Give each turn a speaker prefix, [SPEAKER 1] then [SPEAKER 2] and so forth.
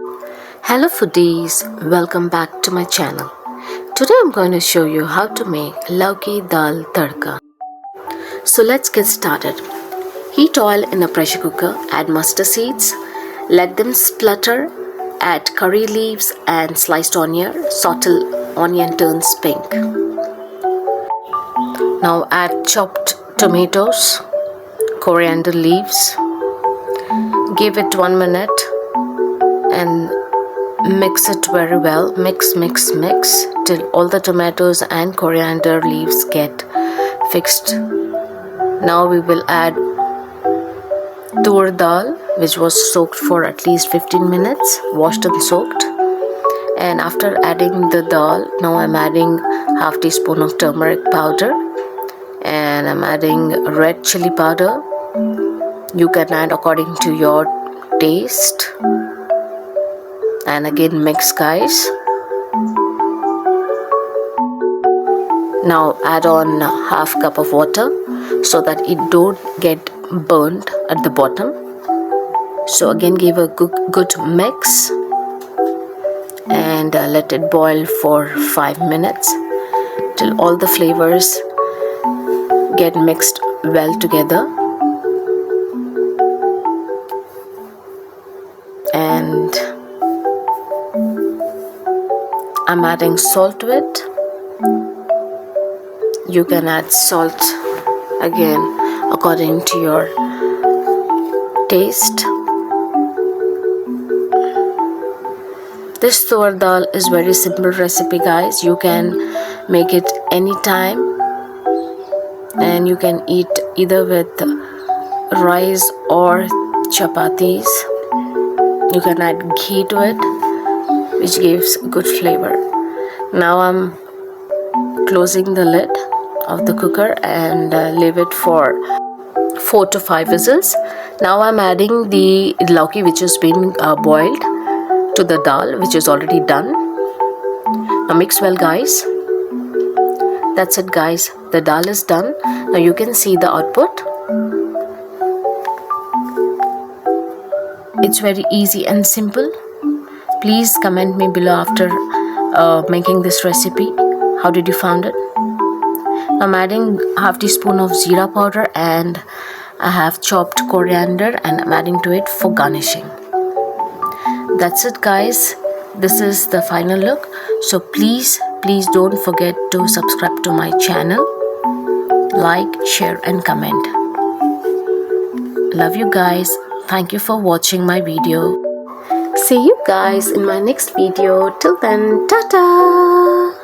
[SPEAKER 1] Hello foodies, welcome back to my channel. Today I'm going to show you how to make Lauki dal tadka. So let's get started. Heat oil in a pressure cooker, add mustard seeds, let them splutter, add curry leaves and sliced onion, sauté onion turns pink. Now add chopped tomatoes, coriander leaves, give it 1 minute and mix it very well. Mix till all the tomatoes and coriander leaves get fixed. Now we will add Toor dal, which was soaked for at least 15 minutes, washed and soaked. And after adding the dal, now I'm adding half teaspoon of turmeric powder and I'm adding red chilli powder. You can add according to your taste. And again mix, guys. Now add on half cup of water so that it don't get burnt at the bottom. So again give a good mix and let it boil for 5 minutes till all the flavors get mixed well together. And I'm adding salt to it. You can add salt again according to your taste. This Toor dal is very simple recipe, guys. You can make it anytime and you can eat either with rice or chapatis. You can add ghee to it, which gives good flavor. Now I'm closing the lid of the cooker and leave it for 4 to 5 whistles. Now I'm adding the lauki which has been boiled to the dal, which is already done. Now mix well, guys. That's it, guys. The dal is done. Now you can see the output. It's very easy and simple. Please comment me below after making this recipe. How did you find it? I'm adding half teaspoon of Zeera powder and I have chopped coriander and I'm adding to it for garnishing. That's it, guys. This is the final look. So please don't forget to subscribe to my channel. Like, share and comment. Love you guys. Thank you for watching my video. See you guys in my next video. Till then, ta-ta!